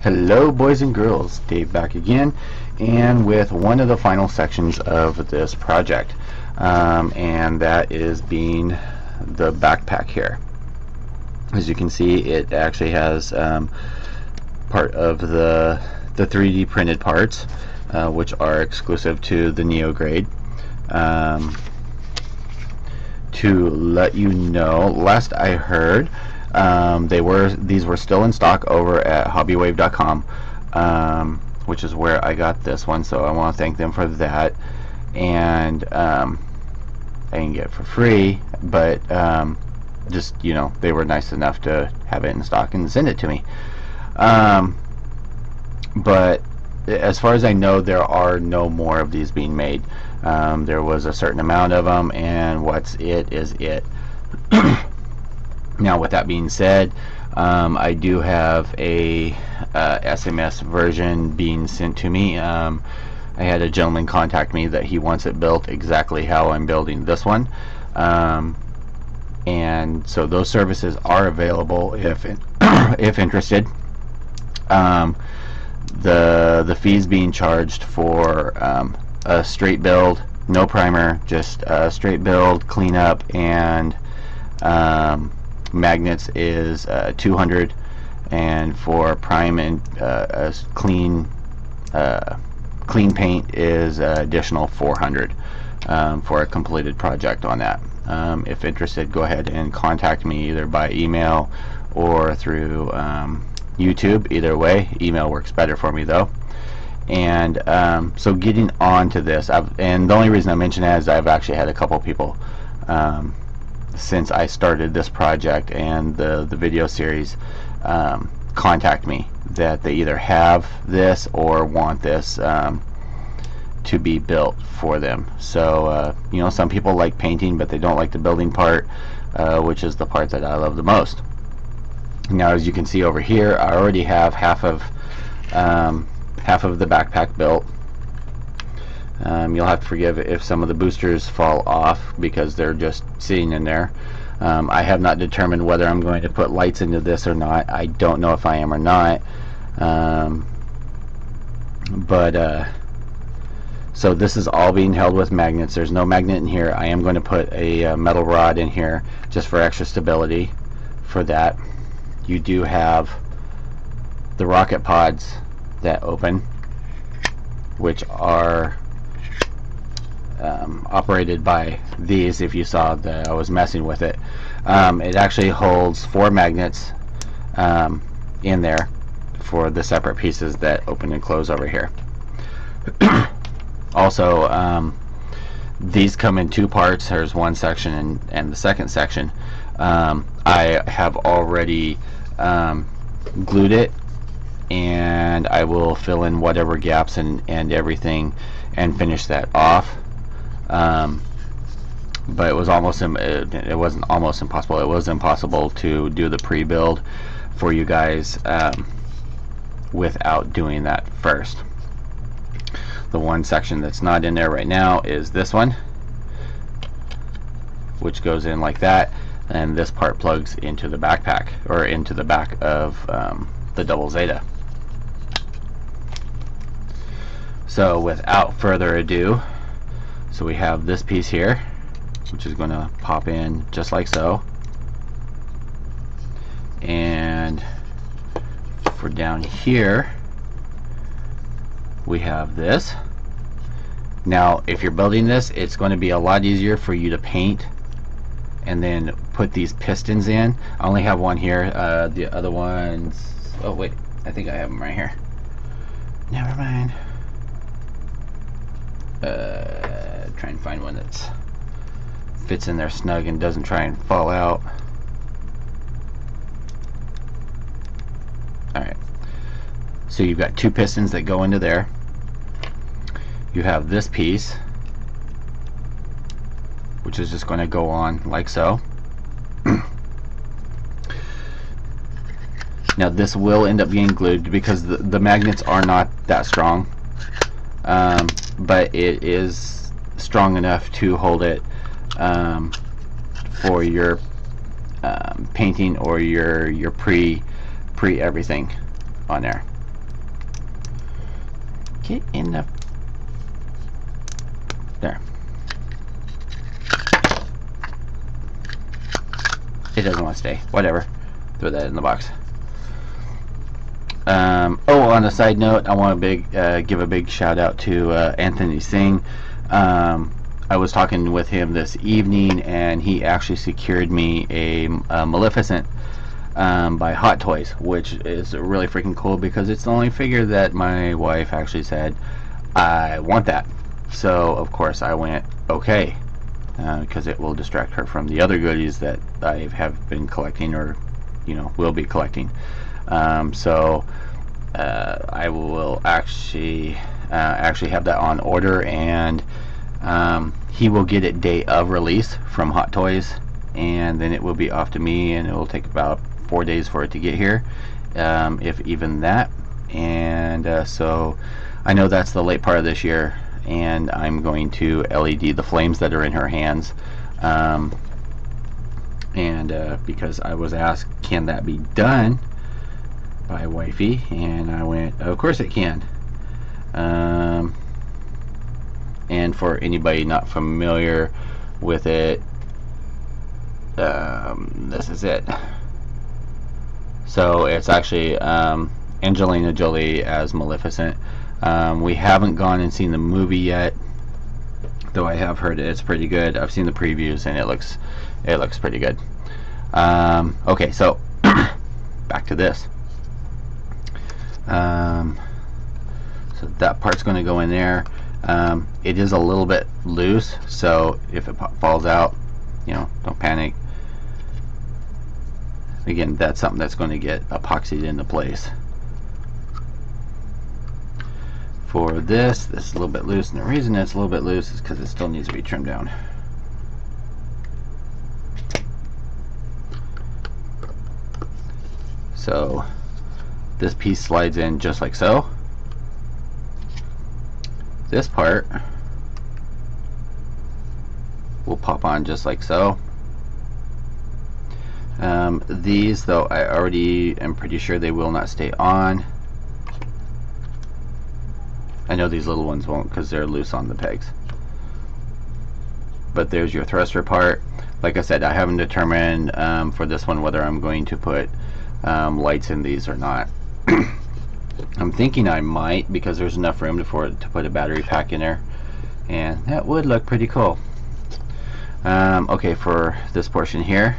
Hello boys and girls, Dave back again, and with one of the final sections of this project, and that is being the backpack here. As you can see, it actually has part of the 3D printed parts, which are exclusive to the Neograde. To let you know, last I heard, these were still in stock over at hobbywave.com, which is where I got this one, so I want to thank them for that. And I didn't get it for free, but just, you know, they were nice enough to have it in stock and send it to me. But as far as I know, there are no more of these being made. There was a certain amount of them, and what's it is it. Now, with that being said, I do have a SMS version being sent to me. I had a gentleman contact me that he wants it built exactly how I'm building this one, and so those services are available if if interested. The fees being charged for a straight build, no primer, just a straight build, cleanup, and magnets is 200, and for prime and clean paint is additional 400 for a completed project on that. If interested, go ahead and contact me either by email or through YouTube. Either way, email works better for me though. And so getting on to this, and the only reason I mention that is I've actually had a couple people since I started this project and the video series contact me that they either have this or want this to be built for them. So you know, some people like painting but they don't like the building part, which is the part that I love the most. Now, as you can see over here, I already have half of the backpack built. You'll have to forgive if some of the boosters fall off because they're just sitting in there. I have not determined whether I'm going to put lights into this or not. I don't know if I am or not. So this is all being held with magnets. There's no magnet in here. I am going to put a metal rod in here just for extra stability for that. You do have the rocket pods that open, which are operated by these. If you saw that I was messing with it, it actually holds 4 magnets in there for the separate pieces that open and close over here. Also, these come in 2 parts. There's one section and the second section. I have already glued it, and I will fill in whatever gaps and everything and finish that off. But it was almost it wasn't almost impossible, it was impossible to do the pre-build for you guys without doing that first. The one section that's not in there right now is this one, which goes in like that, and this part plugs into the backpack, or into the back of the double Zeta. So without further ado, so we have this piece here, which is going to pop in just like so, and for down here we have this. Now if you're building this, it's going to be a lot easier for you to paint and then put these pistons in. I only have one here. The other ones, oh wait, I think I have them right here. Never mind. Try and find one that fits in there snug and doesn't try and fall out. Alright, so you've got 2 pistons that go into there. You have this piece, which is just going to go on like so. Now this will end up being glued because the magnets are not that strong, but it is strong enough to hold it for your painting or your pre everything on there. Get in the... There. It doesn't want to stay. Whatever. Throw that in the box. Oh, on a side note, I want to give a big shout out to Anthony Tsang. I was talking with him this evening, and he actually secured me a Maleficent by Hot Toys, which is really freaking cool because it's the only figure that my wife actually said, I want that. So of course I went okay, because it will distract her from the other goodies that I have been collecting, or will be collecting. So I will actually have that on order, and he will get it day of release from Hot Toys, and then it will be off to me, and it will take about 4 days for it to get here, if even that. And so I know that's the late part of this year, and I'm going to LED the flames that are in her hands, because I was asked, can that be done by wifey, and I went, of course it can. And for anybody not familiar with it, this is it. So it's actually Angelina Jolie as Maleficent. We haven't gone and seen the movie yet, though I have heard it's pretty good. I've seen the previews, and it looks pretty good. Okay, so back to this. So that part's going to go in there. It is a little bit loose, so if it falls out, don't panic. Again, that's something that's going to get epoxied into place. For this is a little bit loose, and the reason it's a little bit loose is because it still needs to be trimmed down. So this piece slides in just like so. This part will pop on just like so. These, though, I already am pretty sure they will not stay on. I know these little ones won't because they're loose on the pegs. But there's your thruster part. Like I said, I haven't determined for this one whether I'm going to put lights in these or not. I'm thinking I might, because there's enough room to put a battery pack in there, and that would look pretty cool. Okay, for this portion here,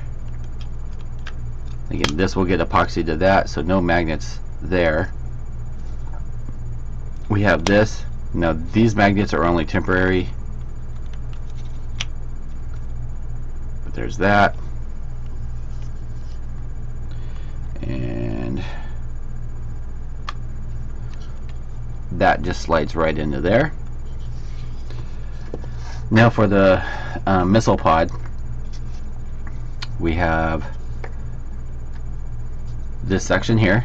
again, this will get epoxy to that, so no magnets there. We have this. Now these magnets are only temporary, but there's that, and that just slides right into there. Now for the missile pod, we have this section here,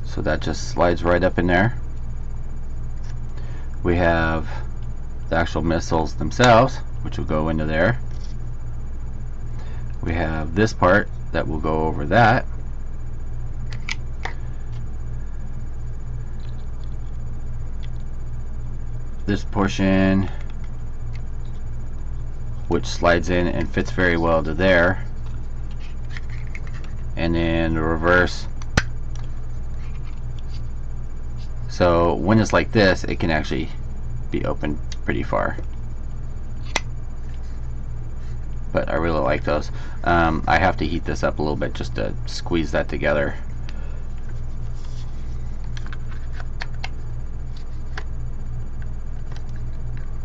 so that just slides right up in there. We have the actual missiles themselves, which will go into there. We have this part that will go over that. This portion, which slides in and fits very well to there, and then the reverse. So when it's like this, it can actually be opened pretty far. But I really like those. I have to heat this up a little bit just to squeeze that together.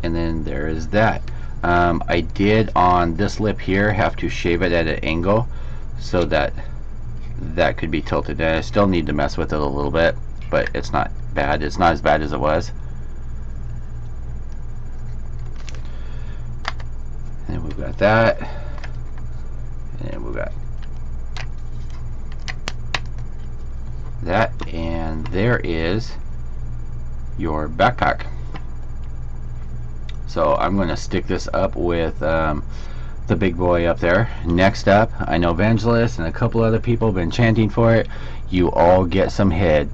And then there is that. I did on this lip here have to shave it at an angle so that that could be tilted. And I still need to mess with it a little bit, but it's not bad. It's not as bad as it was. And we've got that, and we've got that, and there is your backpack. So I'm going to stick this up with the big boy up there. Next up, I know Vangelis and a couple other people have been chanting for it. You all get some head.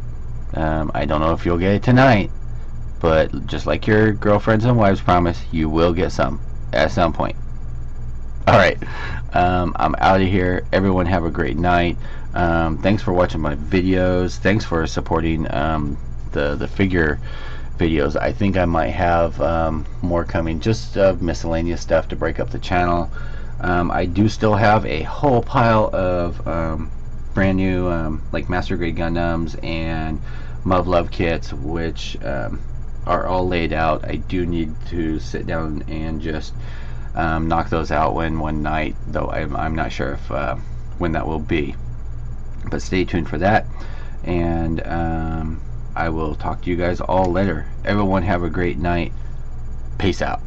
I don't know if you'll get it tonight, but just like your girlfriends and wives promise, you will get some at some point. Alright, I'm out of here. Everyone have a great night. Thanks for watching my videos. Thanks for supporting the figure videos. I think I might have more coming, just miscellaneous stuff to break up the channel. I do still have a whole pile of brand new like Master Grade Gundams and Love kits, which are all laid out. I do need to sit down and just knock those out one night, though I'm not sure if when that will be, but stay tuned for that. And I will talk to you guys all later. Everyone have a great night. Peace out.